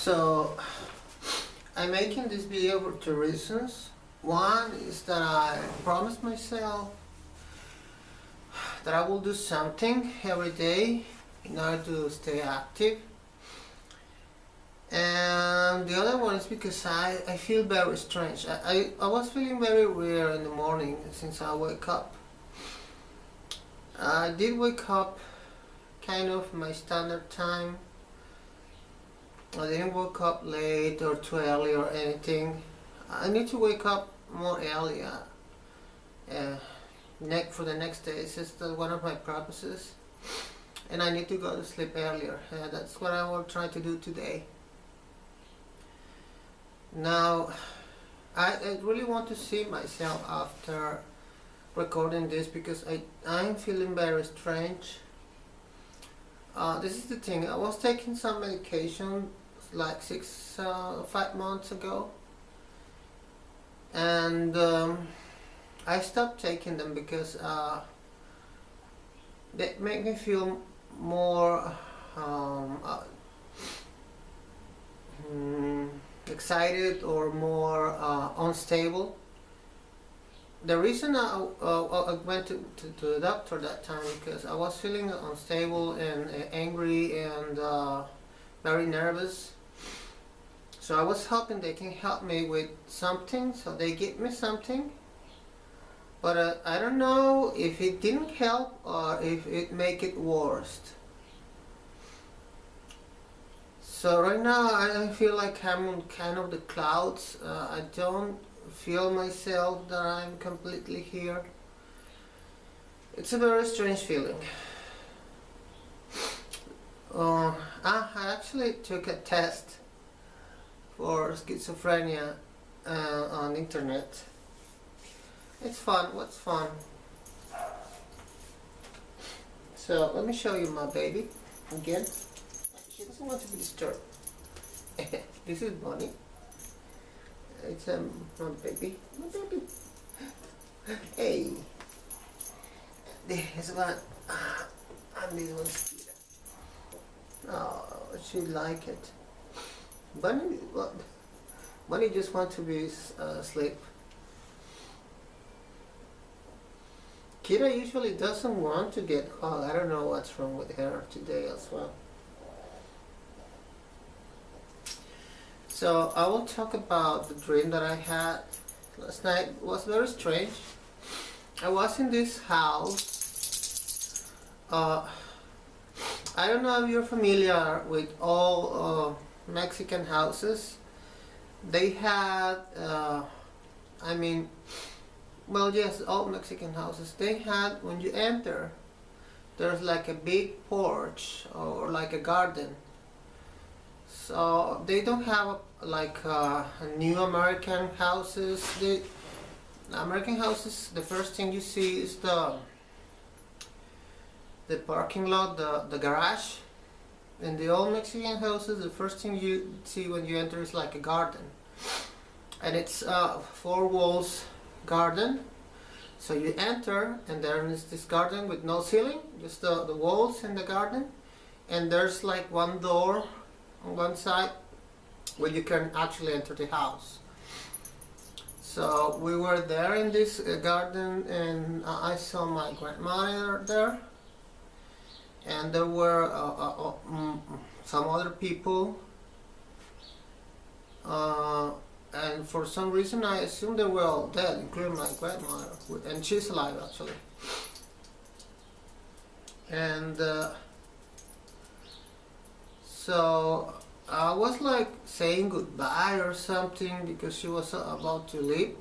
So I'm making this video for two reasons. One is that I promised myself that I will do something every day in order to stay active. And the other one is because I feel very strange. I was feeling very weird in the morning since I wake up. I did wake up kind of my standard time. I didn't wake up late or too early or anything. I need to wake up more early for the next day. It's just one of my purposes. And I need to go to sleep earlier. That's what I will try to do today. Now, I really want to see myself after recording this because I'm feeling very strange. This is the thing. I was taking some medication like 5 months ago, and I stopped taking them because they make me feel more excited or more unstable. The reason I went to the doctor that time because I was feeling unstable and angry and very nervous. So I was hoping they can help me with something, so they give me something. But I don't know if it didn't help or if it make it worse. So right now I feel like I'm on kind of the clouds. I don't feel myself that I'm completely here. It's a very strange feeling. I actually took a test for schizophrenia on internet. It's fun. What's fun? So let me show you my baby again. She doesn't want to be disturbed. This is Bonnie. It's my baby. My baby. Hey. This one. And this one's Kira. Oh, she like it. Bunny just want to be asleep. Kira usually doesn't want to get hugged. I don't know what's wrong with her today as well. So I will talk about the dream that I had last night. It was very strange. I was in this house. I don't know if you're familiar with all Mexican houses. They had, yes, all Mexican houses. They had, when you enter, there's like a big porch or like a garden. So they don't have like new American houses. The American houses, the first thing you see is the parking lot, the garage. In the old Mexican houses, the first thing you see when you enter is like a garden, and it's 4 walls garden. So you enter, and there is this garden with no ceiling, just the walls in the garden, and there's like one door on one side where you can actually enter the house. So we were there in this garden, and I saw my grandmother there, and there were some other people, and for some reason I assumed they were all dead, including my grandmother, and she's alive actually. And so I was like saying goodbye or something because she was about to leave,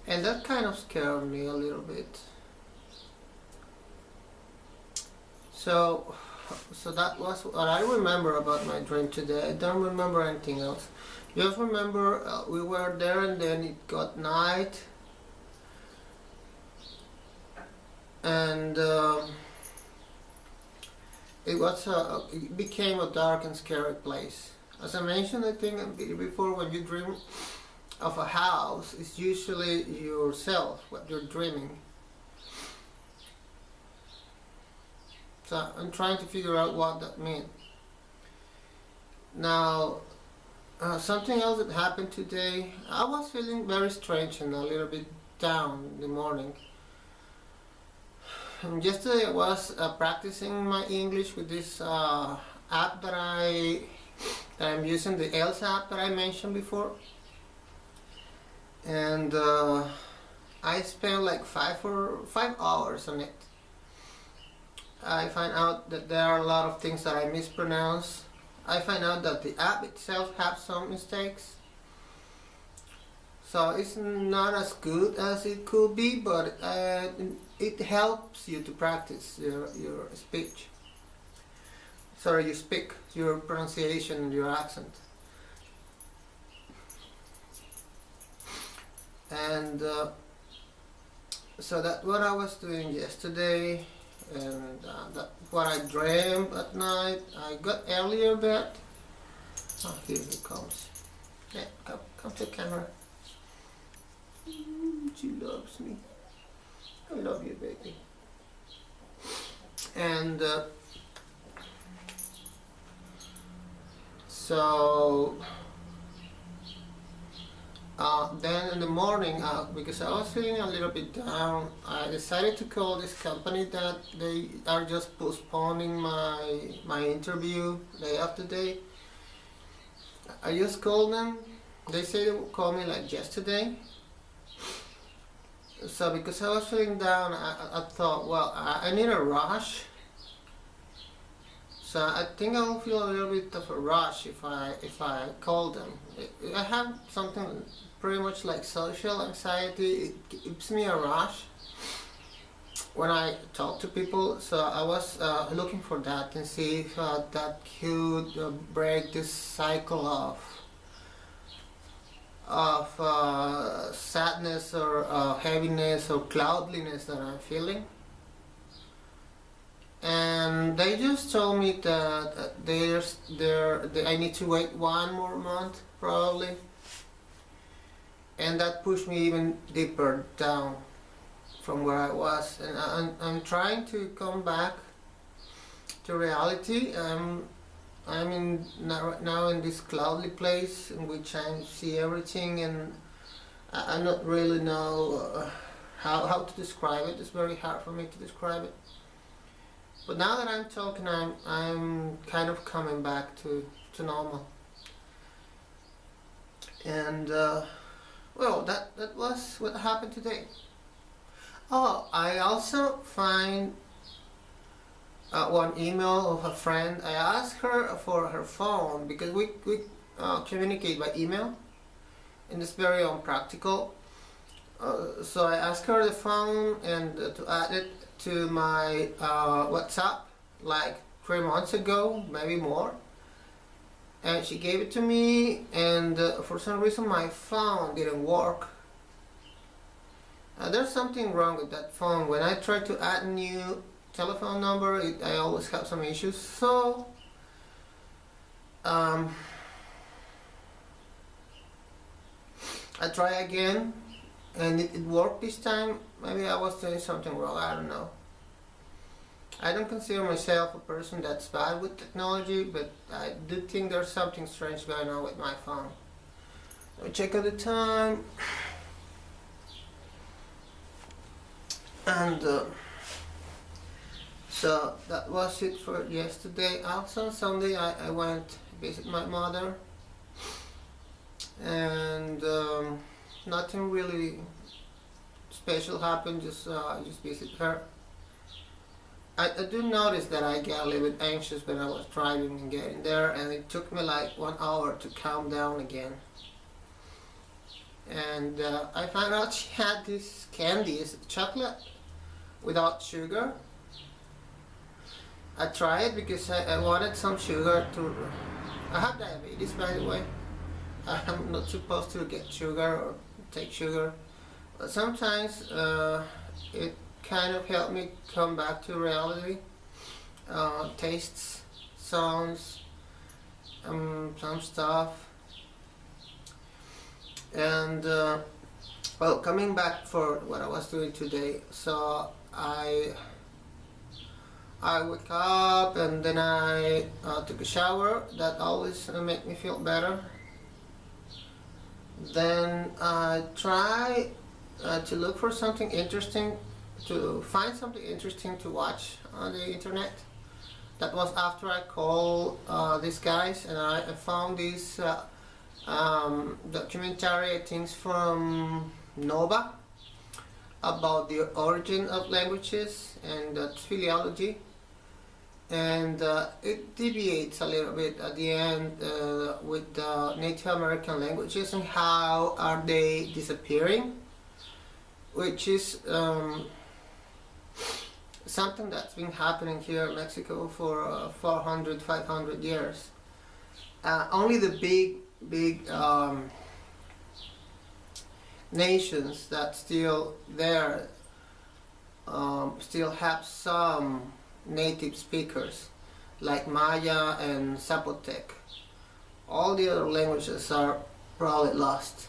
and that kind of scared me a little bit. So that was what I remember about my dream today. I don't remember anything else. Just remember we were there, and then it got night, and it became a dark and scary place. As I mentioned, I think before, when you dream of a house, it's usually yourself, what you're dreaming. So I'm trying to figure out what that means. Now, something else that happened today. I was feeling very strange and a little bit down in the morning. And yesterday I was practicing my English with this app that I'm using, the Else app that I mentioned before. And I spent like 5 hours on it. I find out that there are a lot of things that I mispronounce. I find out that the app itself has some mistakes. So it's not as good as it could be, but it helps you to practice your speech. Sorry, you speak, your pronunciation, your accent. And so that's what I was doing yesterday, and that's what I dreamed at night. I got earlier bed. Oh, here he comes. Yeah, come to the camera. She loves me. I love you, baby. And so then in the morning, because I was feeling a little bit down, I decided to call this company that they are just postponing my interview day after day. I just called them. They said they would call me like yesterday. So because I was feeling down, I thought, well, I need a rush. So I think I'll feel a little bit of a rush if I call them. I have something pretty much like social anxiety. It gives me a rush when I talk to people. So I was looking for that and see if that could break this cycle of sadness or heaviness or cloudiness that I'm feeling. And they just told me that I need to wait 1 more month probably, and that pushed me even deeper down from where I was. And I'm trying to come back to reality. I'm right now in this cloudy place in which I see everything, and I don't really know how to describe it. It's very hard for me to describe it. But now that I'm talking, I'm kind of coming back to normal. And well, that was what happened today. Oh, I also find one email of a friend. I asked her for her phone because we communicate by email, and it's very unpractical. So I asked her the phone and to add it to my WhatsApp like 3 months ago, maybe more. And she gave it to me, and for some reason my phone didn't work. There's something wrong with that phone. When I try to add a new telephone number, I always have some issues. So I try again, and it worked this time. Maybe I was doing something wrong, I don't know. I don't consider myself a person that's bad with technology, but I do think there's something strange going on with my phone. Let me check out the time. And so that was it for yesterday. Also on Sunday I went to visit my mother, and nothing really special happened, just visit her. I do notice that I get a little bit anxious when I was driving and getting there, and it took me like 1 hour to calm down again. And I found out she had this candy, it's chocolate without sugar. I tried it because I wanted some sugar to... I have diabetes, by the way. I'm not supposed to get sugar or take sugar, but sometimes it kind of helped me come back to reality. Tastes, sounds, some stuff. And well, coming back for what I was doing today, so I I wake up and then I took a shower. That always make me feel better. Then I try to look for something interesting, to find something interesting to watch on the internet. That was after I called these guys, and I found this documentary, things from Nova, about the origin of languages and philology. And it deviates a little bit at the end with Native American languages and how are they disappearing, which is something that's been happening here in Mexico for 400, 500 years. Only the big nations that still there still have some native speakers, like Maya and Zapotec. All the other languages are probably lost.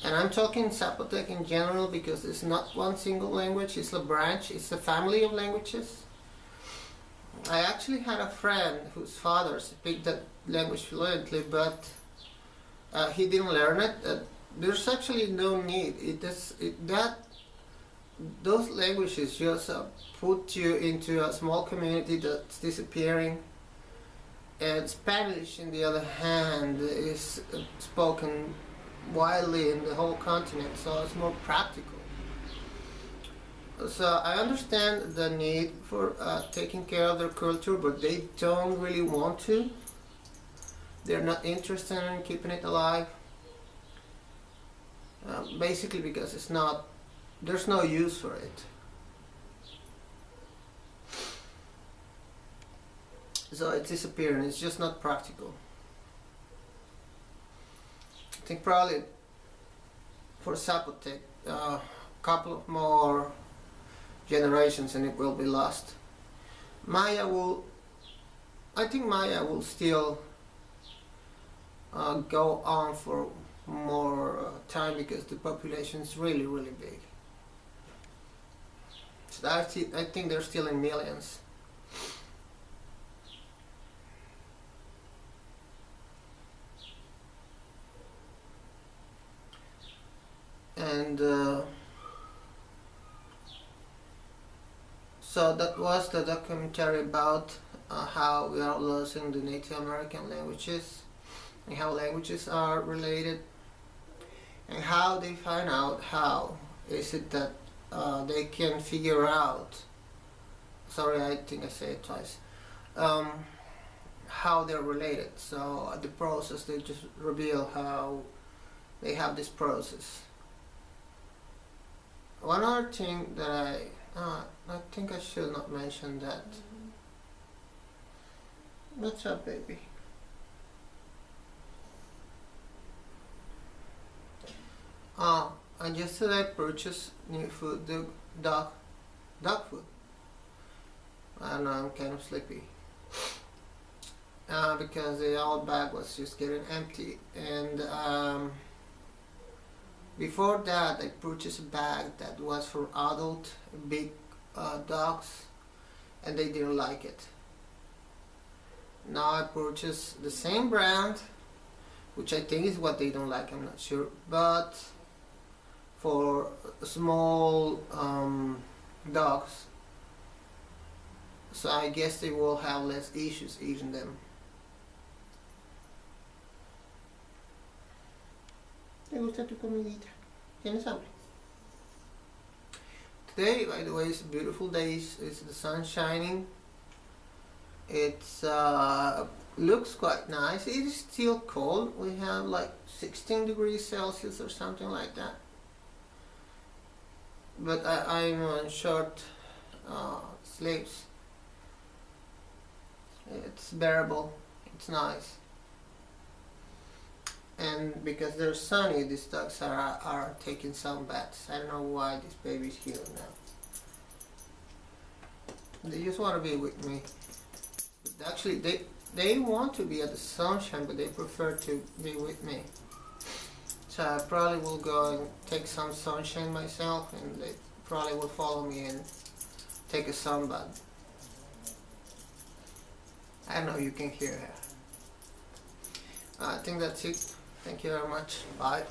And I'm talking Zapotec in general because it's not one single language, it's a branch, it's a family of languages. I actually had a friend whose father speaks that language fluently, but he didn't learn it. There's actually no need. Those languages just put you into a small community that's disappearing. And Spanish, on the other hand, is spoken widely in the whole continent, so it's more practical. So I understand the need for taking care of their culture, but they don't really want to. They're not interested in keeping it alive. Basically because there's no use for it. So it's disappearing, it's just not practical. I think probably for Zapotec, a couple of more generations and it will be lost. I think Maya will still go on for more time because the population is really, really big. So I think they're still in millions. And so that was the documentary about how we are losing the Native American languages and how languages are related and how they find out how is it that they can figure out, sorry I think I said it twice, how they're related. So the process, they just reveal how they have this process. One other thing that I think I should not mention that. What's up, baby? And yesterday I purchased new food, dog food, and I'm kind of sleepy because the old bag was just getting empty. And before that I purchased a bag that was for adult big dogs, and they didn't like it. Now I purchased the same brand, which I think is what they don't like, I'm not sure, but for small dogs. So I guess they will have less issues eating them. ¿Te gusta tu comidita? ¿Tienes hambre? Today, by the way, is a beautiful day. It's the sun shining. It's looks quite nice. It is still cold. We have like 16 degrees Celsius or something like that. But I'm on short sleeves. It's bearable. It's nice. And because they're sunny, these dogs are taking some baths. I don't know why this baby's here now. They just want to be with me. But actually, they want to be at the sunshine, but they prefer to be with me. So I probably will go and take some sunshine myself, and they probably will follow me and take a sunbath. I know you can hear her. I think that's it. Thank you very much. Bye.